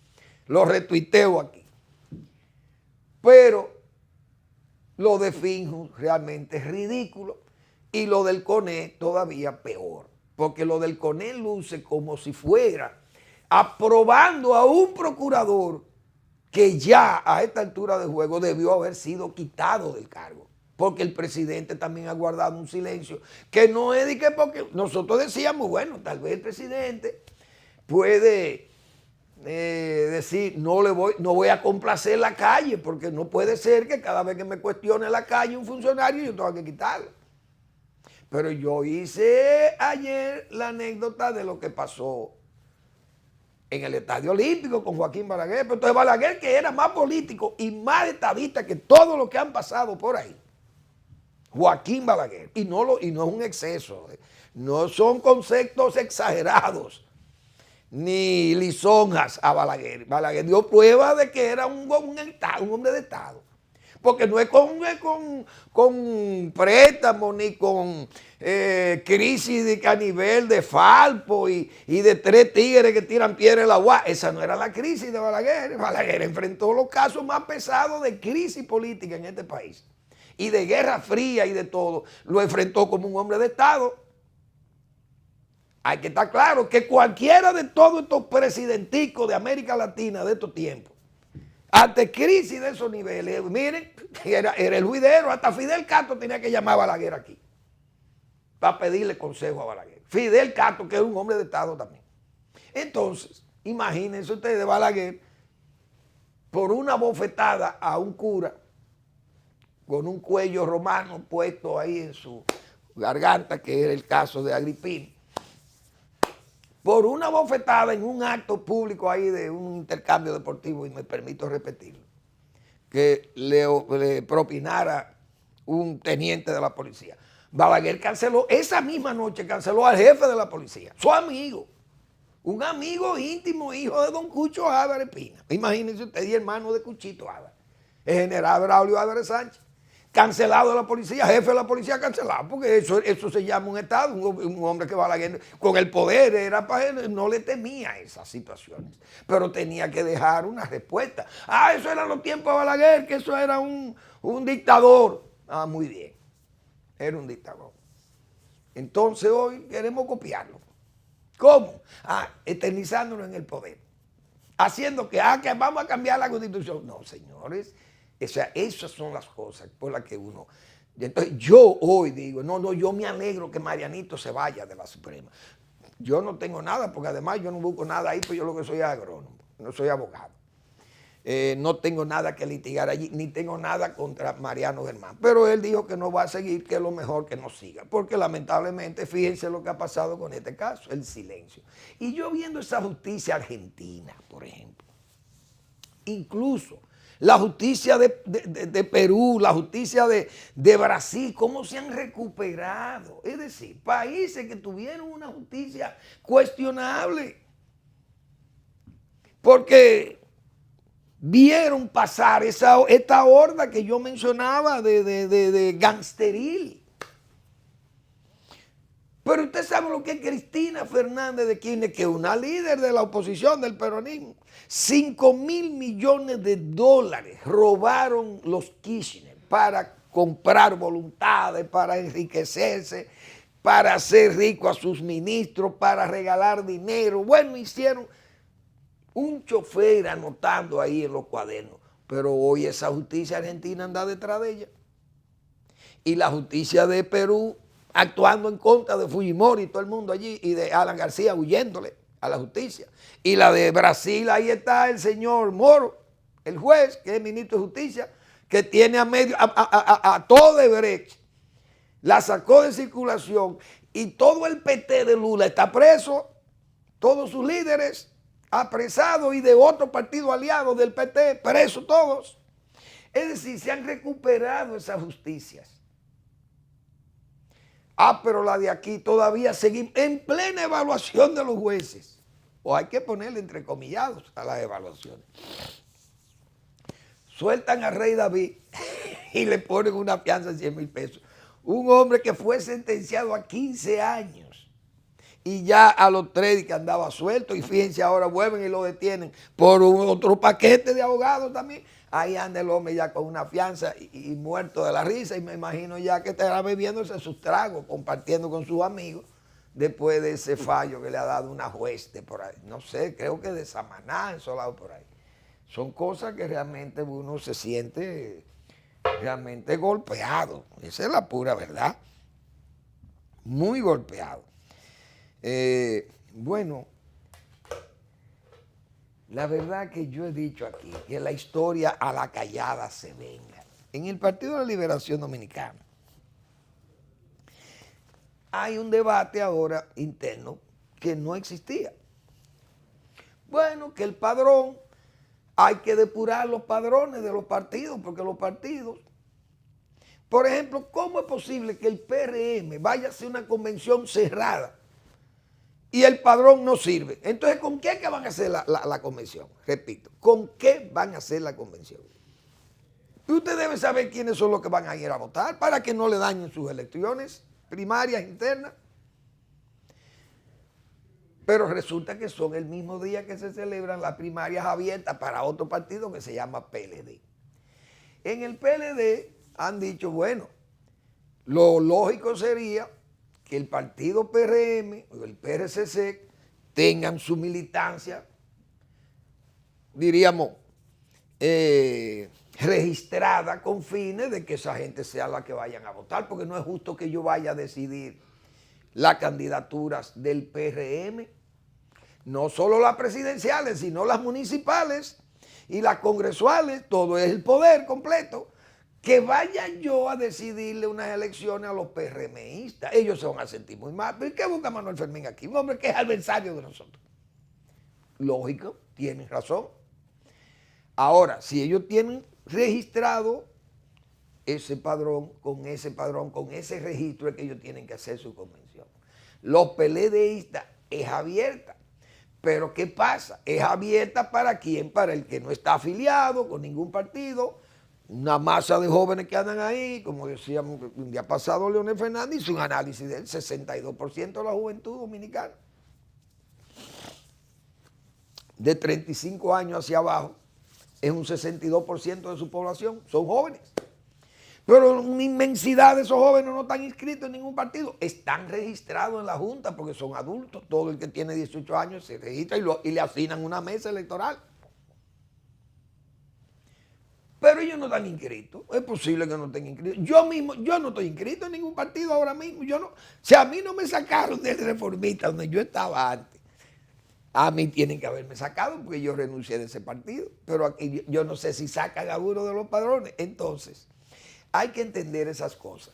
Lo retuiteo aquí. Pero lo de Finjos realmente es ridículo y lo del CONE todavía peor. Porque lo del CONE luce como si fuera aprobando a un procurador que ya a esta altura de juego debió haber sido quitado del cargo. Porque el presidente también ha guardado un silencio que no es de que porque nosotros decíamos, bueno, tal vez el presidente puede decir, no voy a complacer la calle, porque no puede ser que cada vez que me cuestione la calle un funcionario yo tenga que quitarlo. Pero yo hice ayer la anécdota de lo que pasó en el Estadio Olímpico con Joaquín Balaguer. Pero entonces Balaguer, que era más político y más estadista que todos los que han pasado por ahí. Joaquín Balaguer. Y no es un exceso. No son conceptos exagerados ni lisonjas a Balaguer. Balaguer dio prueba de que era un hombre de Estado. Porque no es con préstamos ni con crisis a nivel de Falpo y de 3 tigres que tiran piedra en la agua. Esa no era la crisis de Balaguer. Balaguer enfrentó los casos más pesados de crisis política en este país. Y de guerra fría y de todo. Lo enfrentó como un hombre de Estado. Hay que estar claro que cualquiera de todos estos presidenticos de América Latina de estos tiempos, ante crisis de esos niveles, miren, era el juidero, hasta Fidel Castro tenía que llamar a Balaguer aquí para pedirle consejo a Balaguer. Fidel Castro, que es un hombre de Estado también. Entonces, imagínense ustedes, Balaguer, por una bofetada a un cura con un cuello romano puesto ahí en su garganta, que era el caso de Agripino, por una bofetada en un acto público ahí de un intercambio deportivo, y me permito repetirlo, que le propinara un teniente de la policía. Balaguer canceló, esa misma noche canceló al jefe de la policía, su amigo, un amigo íntimo, hijo de don Cucho Álvarez Pina. Imagínense usted, y hermano de Cuchito Álvarez, el general Braulio Álvarez Sánchez. Cancelado de la policía, jefe de la policía cancelado, porque eso se llama un Estado, un hombre que Balaguer con el poder era para él, no le temía esas situaciones, pero tenía que dejar una respuesta. Eso eran los tiempos de Balaguer, que eso era un dictador. Muy bien, era un dictador. Entonces hoy queremos copiarlo. ¿Cómo? Eternizándolo en el poder, haciendo que vamos a cambiar la Constitución. No, señores. O sea, esas son las cosas por las que uno... Entonces, yo hoy digo, yo me alegro que Marianito se vaya de la Suprema. Yo no tengo nada, porque además yo no busco nada ahí, pues yo lo que soy es agrónomo, no soy abogado. No tengo nada que litigar allí, ni tengo nada contra Mariano Germán. Pero él dijo que no va a seguir, que es lo mejor que no siga. Porque lamentablemente, fíjense lo que ha pasado con este caso, el silencio. Y yo viendo esa justicia argentina, por ejemplo, incluso la justicia de Perú, la justicia de Brasil, cómo se han recuperado. Es decir, países que tuvieron una justicia cuestionable, porque vieron pasar esta horda que yo mencionaba de gangsteril. Pero usted sabe lo que es Cristina Fernández de Kirchner, que es una líder de la oposición del peronismo. 5.000 millones de dólares robaron los Kirchner para comprar voluntades, para enriquecerse, para hacer rico a sus ministros, para regalar dinero. Bueno, hicieron un chofer anotando ahí en los cuadernos. Pero hoy esa justicia argentina anda detrás de ella. Y la justicia de Perú actuando en contra de Fujimori y todo el mundo allí, y de Alan García huyéndole a la justicia. Y la de Brasil, ahí está el señor Moro, el juez, que es ministro de Justicia, que tiene a todo Odebrecht, la sacó de circulación, y todo el PT de Lula está preso, todos sus líderes apresados, y de otro partido aliado del PT, presos todos. Es decir, se han recuperado esas justicias. Pero la de aquí todavía seguimos en plena evaluación de los jueces. O hay que ponerle entrecomillados a las evaluaciones. Sueltan a Rey David y le ponen una fianza de 100,000 pesos. Un hombre que fue sentenciado a 15 años y ya a los 3 que andaba suelto, y fíjense ahora vuelven y lo detienen por otro paquete de abogados también. Ahí anda el hombre ya con una fianza y muerto de la risa, y me imagino ya que estará bebiéndose sus tragos, compartiendo con sus amigos, después de ese fallo que le ha dado una juez de por ahí. No sé, creo que de Samaná, en Solado por ahí. Son cosas que realmente uno se siente realmente golpeado. Esa es la pura verdad. Muy golpeado. Bueno, la verdad que yo he dicho aquí que la historia a la callada se venga. En el Partido de la Liberación Dominicana hay un debate ahora interno que no existía. Bueno, que el padrón, hay que depurar los padrones de los partidos, porque los partidos, por ejemplo, ¿cómo es posible que el PRM vaya a hacer una convención cerrada y el padrón no sirve? Entonces, ¿con qué que van a hacer la convención? Repito, ¿con qué van a hacer la convención? Y usted debe saber quiénes son los que van a ir a votar para que no le dañen sus elecciones primarias internas. Pero resulta que son el mismo día que se celebran las primarias abiertas para otro partido que se llama PLD. En el PLD han dicho, bueno, lo lógico sería que el partido PRM o el PRCC tengan su militancia, diríamos, registrada con fines de que esa gente sea la que vayan a votar, porque no es justo que yo vaya a decidir las candidaturas del PRM, no solo las presidenciales, sino las municipales y las congresuales, todo es el poder completo. Que vaya yo a decidirle unas elecciones a los PRMistas, ellos se van a sentir muy mal. ¿Pero qué busca Manuel Fermín aquí? Un hombre que es adversario de nosotros. Lógico, tienen razón. Ahora, si ellos tienen registrado ese padrón, con ese registro, es que ellos tienen que hacer su convención. Los PLDistas es abierta. Pero ¿qué pasa? Es abierta ¿para quién? Para el que no está afiliado con ningún partido. Una masa de jóvenes que andan ahí, como decíamos un día pasado Leonel Fernández hizo un análisis del 62% de la juventud dominicana. De 35 años hacia abajo, es un 62% de su población, son jóvenes. Pero una inmensidad de esos jóvenes no están inscritos en ningún partido, están registrados en la Junta porque son adultos. Todo el que tiene 18 años se registra y le asignan una mesa electoral. Pero ellos no están inscritos. Es posible que no estén inscritos. Yo no estoy inscrito en ningún partido ahora mismo. Si a mí no me sacaron del Reformista donde yo estaba antes, a mí tienen que haberme sacado porque yo renuncié de ese partido. Pero aquí yo no sé si sacan a uno de los padrones. Entonces, hay que entender esas cosas.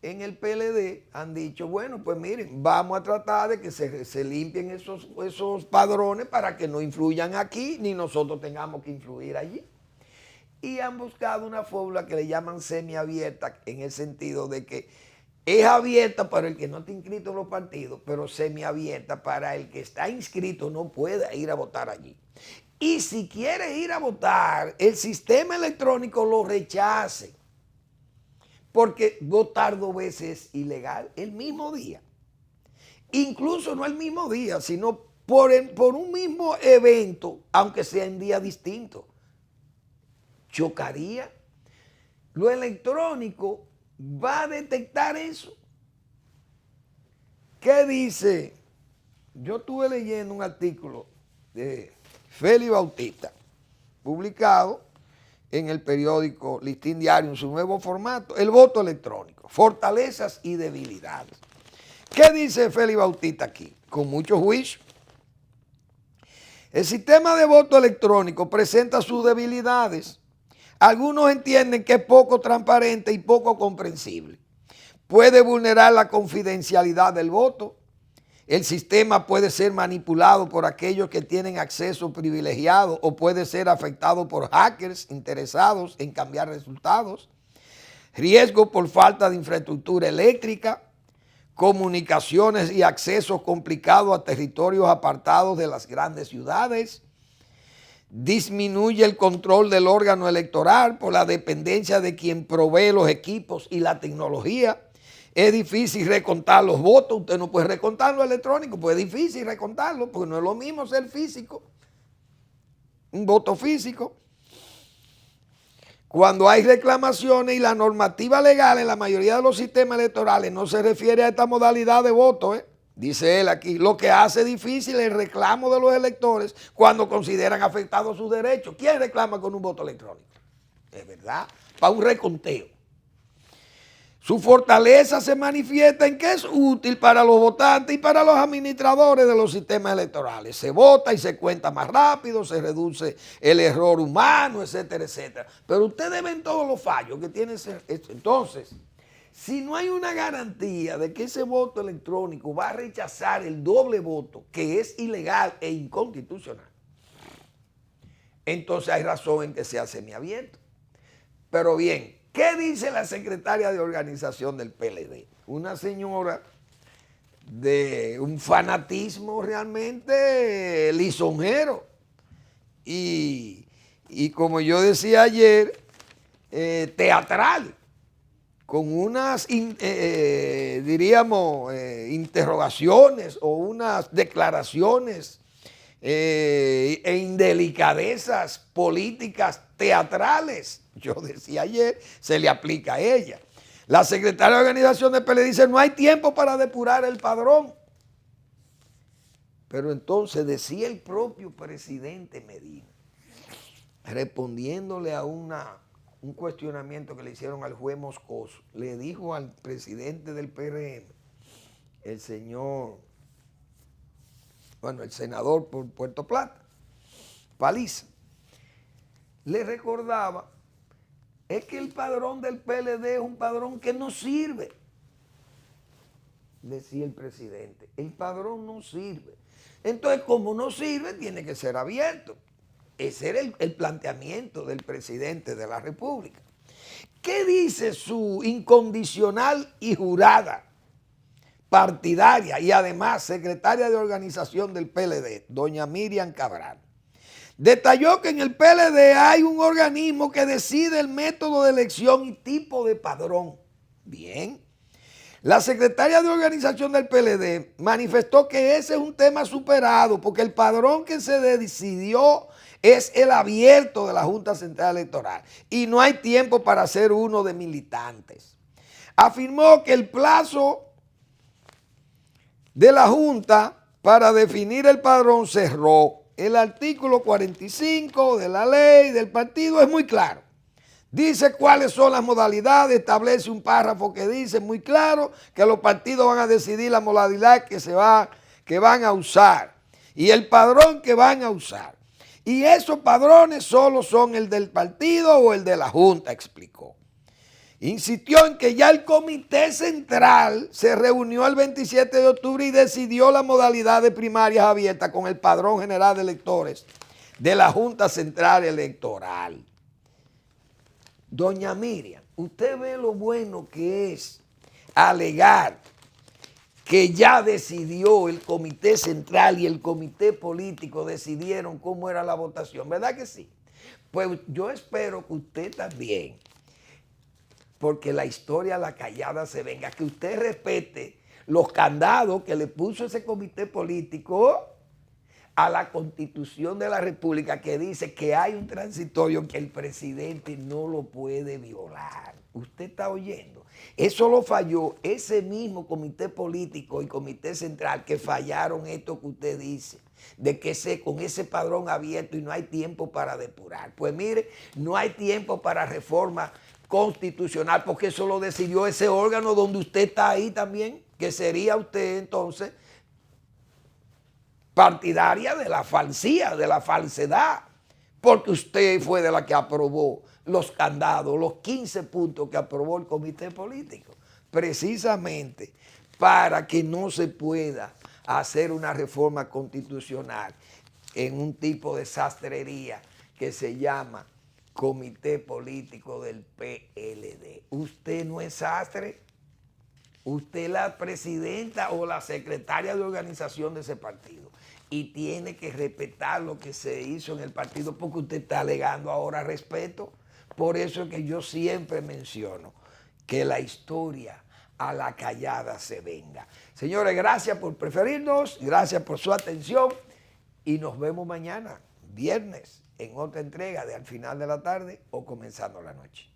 En el PLD han dicho, bueno, pues miren, vamos a tratar de que se limpien esos padrones para que no influyan aquí, ni nosotros tengamos que influir allí. Y han buscado una fórmula que le llaman semiabierta, en el sentido de que es abierta para el que no está inscrito en los partidos, pero semiabierta para el que está inscrito no pueda ir a votar allí. Y si quiere ir a votar, el sistema electrónico lo rechace, porque votar 2 veces es ilegal el mismo día. incluso no el mismo día, sino por un mismo evento, aunque sea en día distinto. Chocaría. Lo electrónico va a detectar eso. ¿Qué dice? Yo estuve leyendo un artículo de Félix Bautista, publicado en el periódico Listín Diario en su nuevo formato, el voto electrónico, fortalezas y debilidades. ¿Qué dice Félix Bautista aquí? Con mucho juicio. El sistema de voto electrónico presenta sus debilidades. Algunos entienden que es poco transparente y poco comprensible. Puede vulnerar la confidencialidad del voto. El sistema puede ser manipulado por aquellos que tienen acceso privilegiado o puede ser afectado por hackers interesados en cambiar resultados. Riesgo por falta de infraestructura eléctrica, comunicaciones y accesos complicados a territorios apartados de las grandes ciudades. Disminuye el control del órgano electoral por la dependencia de quien provee los equipos y la tecnología. Es difícil recontar los votos, usted no puede recontarlo electrónico, pues es difícil recontarlo, porque no es lo mismo ser físico, un voto físico. Cuando hay reclamaciones y la normativa legal en la mayoría de los sistemas electorales no se refiere a esta modalidad de voto, dice él aquí, lo que hace difícil el reclamo de los electores cuando consideran afectados sus derechos. ¿Quién reclama con un voto electrónico? Es verdad, para un reconteo. Su fortaleza se manifiesta en que es útil para los votantes y para los administradores de los sistemas electorales. Se vota y se cuenta más rápido, se reduce el error humano, etcétera, etcétera. Pero ustedes ven todos los fallos que tiene ese. Entonces, si no hay una garantía de que ese voto electrónico va a rechazar el doble voto, que es ilegal e inconstitucional, entonces hay razón en que sea semiabierto. Pero bien, ¿qué dice la secretaria de organización del PLD? Una señora de un fanatismo realmente lisonjero. Y como yo decía ayer, teatral, con unas, diríamos, interrogaciones o unas declaraciones e indelicadezas políticas teatrales. Yo decía ayer, se le aplica a ella. La secretaria de organización del PLD dice, no hay tiempo para depurar el padrón. Pero entonces decía el propio presidente Medina, respondiéndole a un cuestionamiento que le hicieron al juez Moscoso, le dijo al presidente del PRM, el señor, el senador por Puerto Plata, Paliza, le recordaba, es que el padrón del PLD es un padrón que no sirve. Decía el presidente, el padrón no sirve. Entonces, como no sirve, tiene que ser abierto. Ese era el planteamiento del presidente de la República. ¿Qué dice su incondicional y jurada partidaria y además secretaria de organización del PLD, doña Miriam Cabral? Detalló que en el PLD hay un organismo que decide el método de elección y tipo de padrón. Bien. La secretaria de organización del PLD manifestó que ese es un tema superado porque el padrón que se decidió es el abierto de la Junta Central Electoral y no hay tiempo para hacer uno de militantes. Afirmó que el plazo de la Junta para definir el padrón cerró. El artículo 45 de la ley del partido es muy claro. Dice cuáles son las modalidades, establece un párrafo que dice muy claro que los partidos van a decidir la modalidad que van a usar y el padrón que van a usar. Y esos padrones solo son el del partido o el de la Junta, explicó. Insistió en que ya el Comité Central se reunió el 27 de octubre y decidió la modalidad de primarias abiertas con el Padrón General de Electores de la Junta Central Electoral. Doña Miriam, usted ve lo bueno que es alegar que ya decidió el Comité Central y el Comité Político decidieron cómo era la votación, ¿verdad que sí? Pues yo espero que usted también, porque la historia a la callada se venga, que usted respete los candados que le puso ese comité político a la Constitución de la República, que dice que hay un transitorio que el presidente no lo puede violar. ¿Usted está oyendo? Eso lo falló ese mismo comité político y comité central, que fallaron esto que usted dice, de que con ese padrón abierto y no hay tiempo para depurar. Pues mire, no hay tiempo para reforma constitucional, porque eso lo decidió ese órgano donde usted está ahí también, que sería usted entonces partidaria de la falsía, de la falsedad, porque usted fue de la que aprobó los candados, los 15 puntos que aprobó el comité político, precisamente para que no se pueda hacer una reforma constitucional en un tipo de sastrería que se llama comité político del PLD. Usted no es sastre, usted es la presidenta o la secretaria de organización de ese partido y tiene que respetar lo que se hizo en el partido, porque usted está alegando ahora respeto. Por eso es que yo siempre menciono que la historia a la callada se venga. Señores, gracias por preferirnos, gracias por su atención y nos vemos mañana, viernes, en otra entrega de Al Final de la Tarde o Comenzando la Noche.